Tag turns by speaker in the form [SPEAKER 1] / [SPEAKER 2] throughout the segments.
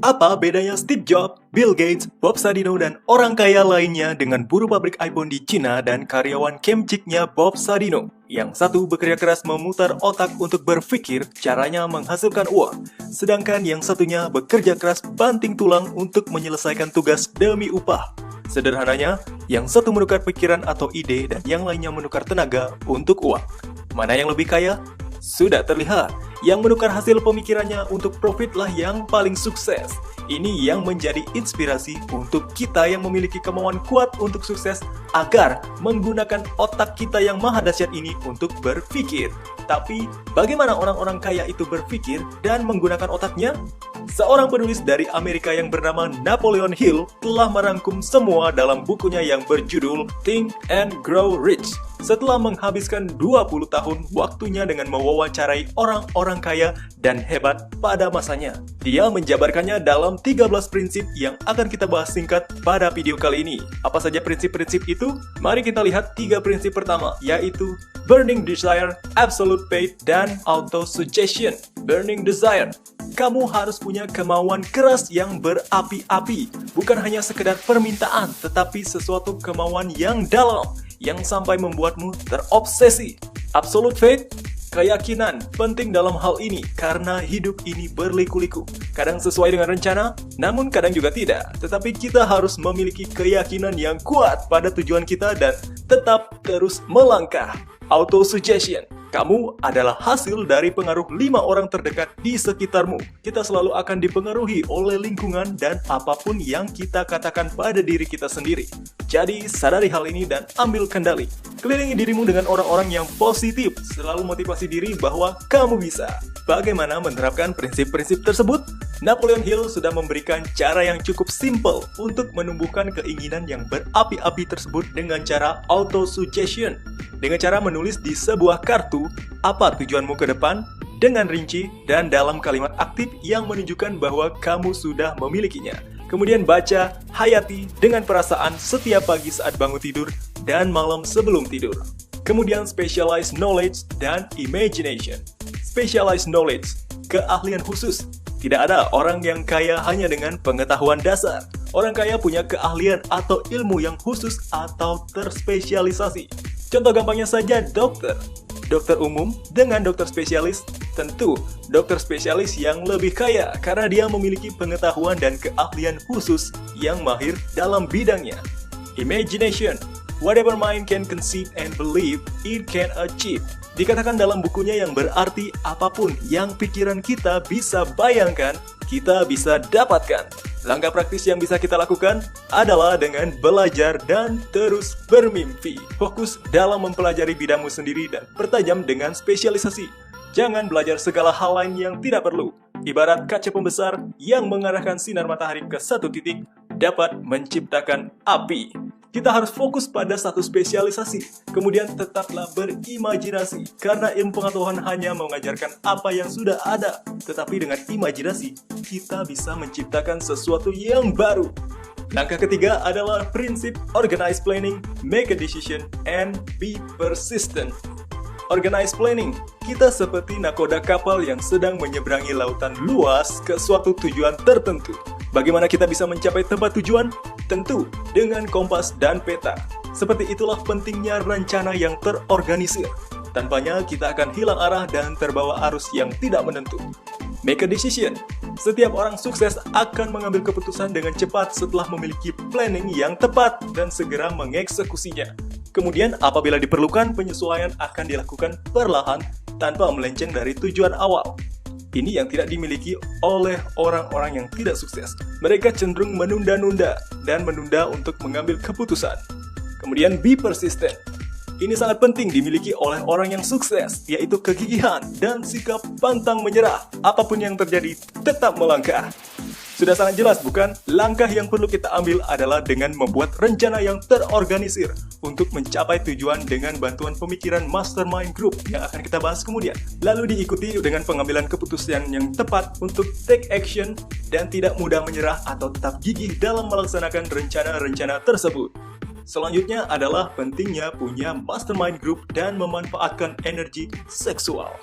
[SPEAKER 1] Apa bedanya Steve Jobs, Bill Gates, Bob Sadino, dan orang kaya lainnya dengan buruh pabrik iPhone di Cina dan karyawan Chemchick-nya Bob Sadino? Yang satu bekerja keras memutar otak untuk berpikir caranya menghasilkan uang, sedangkan yang satunya bekerja keras banting tulang untuk menyelesaikan tugas demi upah. Sederhananya, yang satu menukar pikiran atau ide dan yang lainnya menukar tenaga untuk uang. Mana yang lebih kaya? Sudah terlihat. Yang menukar hasil pemikirannya untuk profitlah yang paling sukses. Ini yang menjadi inspirasi untuk kita yang memiliki kemauan kuat untuk sukses agar menggunakan otak kita yang maha dahsyat ini untuk berpikir. Tapi, bagaimana orang-orang kaya itu berpikir dan menggunakan otaknya? Seorang penulis dari Amerika yang bernama Napoleon Hill telah merangkum semua dalam bukunya yang berjudul Think and Grow Rich. Setelah menghabiskan 20 tahun waktunya dengan mewawancarai orang-orang kaya dan hebat pada masanya. Dia menjabarkannya dalam 13 prinsip yang akan kita bahas singkat pada video kali ini. Apa saja prinsip-prinsip itu? Mari kita lihat 3 prinsip pertama, yaitu Burning Desire, Absolute Faith, dan Auto-Suggestion. Burning Desire. Kamu harus punya kemauan keras yang berapi-api. Bukan hanya sekedar permintaan, tetapi sesuatu kemauan yang dalam, yang sampai membuatmu terobsesi. Absolute faith, keyakinan penting dalam hal ini karena hidup ini berliku-liku. Kadang sesuai dengan rencana, namun kadang juga tidak. Tetapi kita harus memiliki keyakinan yang kuat pada tujuan kita dan tetap terus melangkah. Auto-suggestion. Kamu adalah hasil dari pengaruh 5 orang terdekat di sekitarmu. Kita selalu akan dipengaruhi oleh lingkungan dan apapun yang kita katakan pada diri kita sendiri. Jadi, sadari hal ini dan ambil kendali. Kelilingi dirimu dengan orang-orang yang positif. Selalu motivasi diri bahwa kamu bisa. Bagaimana menerapkan prinsip-prinsip tersebut? Napoleon Hill sudah memberikan cara yang cukup simple untuk menumbuhkan keinginan yang berapi-api tersebut dengan cara auto-suggestion. Dengan cara menulis di sebuah kartu apa tujuanmu ke depan dengan rinci dan dalam kalimat aktif yang menunjukkan bahwa kamu sudah memilikinya. Kemudian baca, hayati dengan perasaan setiap pagi saat bangun tidur dan malam sebelum tidur. Kemudian specialized knowledge dan imagination. Specialized knowledge, keahlian khusus. Tidak ada orang yang kaya hanya dengan pengetahuan dasar. Orang kaya punya keahlian atau ilmu yang khusus atau terspesialisasi. Contoh gampangnya saja dokter. Dokter umum dengan dokter spesialis, tentu dokter spesialis yang lebih kaya karena dia memiliki pengetahuan dan keahlian khusus yang mahir dalam bidangnya. Imagination. Whatever mind can conceive and believe, it can achieve. Dikatakan dalam bukunya yang berarti apapun yang pikiran kita bisa bayangkan, kita bisa dapatkan. Langkah praktis yang bisa kita lakukan adalah dengan belajar dan terus bermimpi. Fokus dalam mempelajari bidangmu sendiri dan pertajam dengan spesialisasi. Jangan belajar segala hal lain yang tidak perlu. Ibarat kaca pembesar yang mengarahkan sinar matahari ke satu titik dapat menciptakan api. Kita harus fokus pada satu spesialisasi, kemudian tetaplah berimajinasi, karena ilmu pengetahuan hanya mengajarkan apa yang sudah ada, tetapi dengan imajinasi, kita bisa menciptakan sesuatu yang baru. Langkah ketiga adalah prinsip organized planning, make a decision, and be persistent. Organized planning, kita seperti nakoda kapal yang sedang menyeberangi lautan luas ke suatu tujuan tertentu. Bagaimana kita bisa mencapai tempat tujuan? Tentu dengan kompas dan peta. Seperti itulah pentingnya rencana yang terorganisir. Tanpanya kita akan hilang arah dan terbawa arus yang tidak menentu. Make a decision. Setiap orang sukses akan mengambil keputusan dengan cepat setelah memiliki planning yang tepat dan segera mengeksekusinya. Kemudian apabila diperlukan, penyesuaian akan dilakukan perlahan tanpa melenceng dari tujuan awal. Ini yang tidak dimiliki oleh orang-orang yang tidak sukses. Mereka cenderung menunda-nunda dan menunda untuk mengambil keputusan. Kemudian be persistent. Ini sangat penting dimiliki oleh orang yang sukses, yaitu kegigihan dan sikap pantang menyerah. Apapun yang terjadi, tetap melangkah. Sudah sangat jelas, bukan? Langkah yang perlu kita ambil adalah dengan membuat rencana yang terorganisir untuk mencapai tujuan dengan bantuan pemikiran mastermind group yang akan kita bahas kemudian. Lalu diikuti dengan pengambilan keputusan yang tepat untuk take action dan tidak mudah menyerah atau tetap gigih dalam melaksanakan rencana-rencana tersebut. Selanjutnya adalah pentingnya punya mastermind group dan memanfaatkan energi seksual.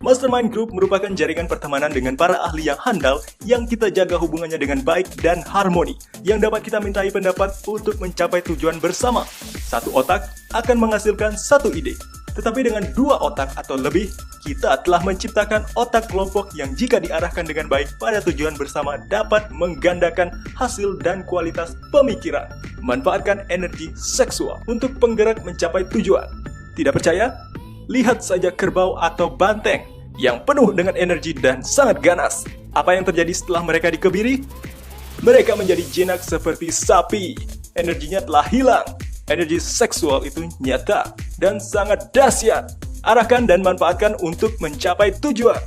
[SPEAKER 1] Mastermind Group merupakan jaringan pertemanan dengan para ahli yang handal yang kita jaga hubungannya dengan baik dan harmoni, yang dapat kita mintai pendapat untuk mencapai tujuan bersama. Satu otak akan menghasilkan satu ide, tetapi dengan dua otak atau lebih, kita telah menciptakan otak kelompok yang jika diarahkan dengan baik pada tujuan bersama dapat menggandakan hasil dan kualitas pemikiran. Manfaatkan energi seksual untuk penggerak mencapai tujuan. Tidak percaya? Lihat saja kerbau atau banteng yang penuh dengan energi dan sangat ganas. Apa yang terjadi setelah mereka dikebiri? Mereka menjadi jinak seperti sapi. Energinya telah hilang. Energi seksual itu nyata dan sangat dahsyat. Arahkan dan manfaatkan untuk mencapai tujuan.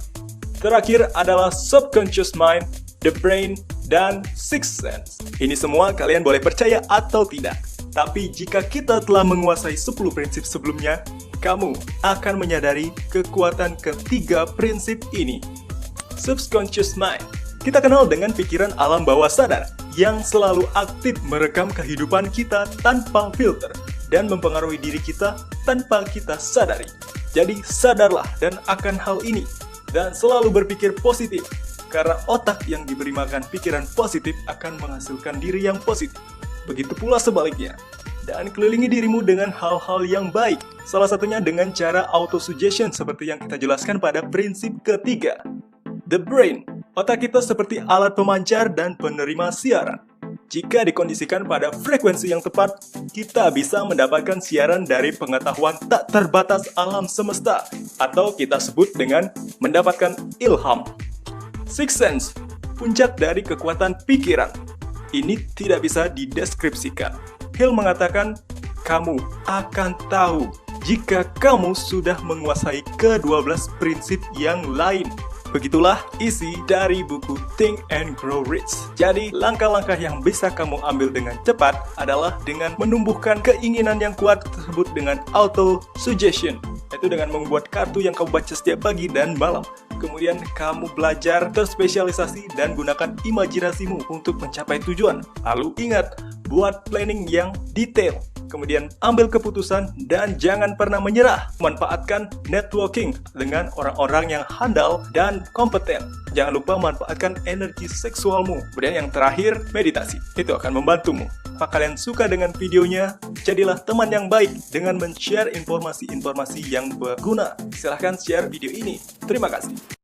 [SPEAKER 1] Terakhir adalah subconscious mind, the brain, dan sixth sense. Ini semua kalian boleh percaya atau tidak. Tapi jika kita telah menguasai 10 prinsip sebelumnya, kamu akan menyadari kekuatan ketiga prinsip ini. Subconscious mind. Kita kenal dengan pikiran alam bawah sadar yang selalu aktif merekam kehidupan kita tanpa filter dan mempengaruhi diri kita tanpa kita sadari. Jadi sadarlah dan akan hal ini dan selalu berpikir positif karena otak yang diberi makan pikiran positif akan menghasilkan diri yang positif. Begitu pula sebaliknya. Dan kelilingi dirimu dengan hal-hal yang baik. Salah satunya dengan cara auto-suggestion seperti yang kita jelaskan pada prinsip ketiga. The brain. Otak kita seperti alat pemancar dan penerima siaran. Jika dikondisikan pada frekuensi yang tepat, kita bisa mendapatkan siaran dari pengetahuan tak terbatas alam semesta. Atau kita sebut dengan mendapatkan ilham. Sixth sense. Puncak dari kekuatan pikiran. Ini tidak bisa dideskripsikan. Hill mengatakan, kamu akan tahu jika kamu sudah menguasai ke-12 prinsip yang lain. Begitulah isi dari buku Think and Grow Rich. Jadi, langkah-langkah yang bisa kamu ambil dengan cepat adalah dengan menumbuhkan keinginan yang kuat tersebut dengan auto-suggestion. Yaitu dengan membuat kartu yang kamu baca setiap pagi dan malam. Kemudian kamu belajar terspesialisasi dan gunakan imajinasimu untuk mencapai tujuan. Lalu ingat, buat planning yang detail. Kemudian ambil keputusan dan jangan pernah menyerah. Manfaatkan networking dengan orang-orang yang handal dan kompeten. Jangan lupa manfaatkan energi seksualmu. Kemudian yang terakhir, meditasi. Itu akan membantumu. Apakah kalian suka dengan videonya? Jadilah teman yang baik dengan men-share informasi-informasi yang berguna. Silahkan share video ini. Terima kasih.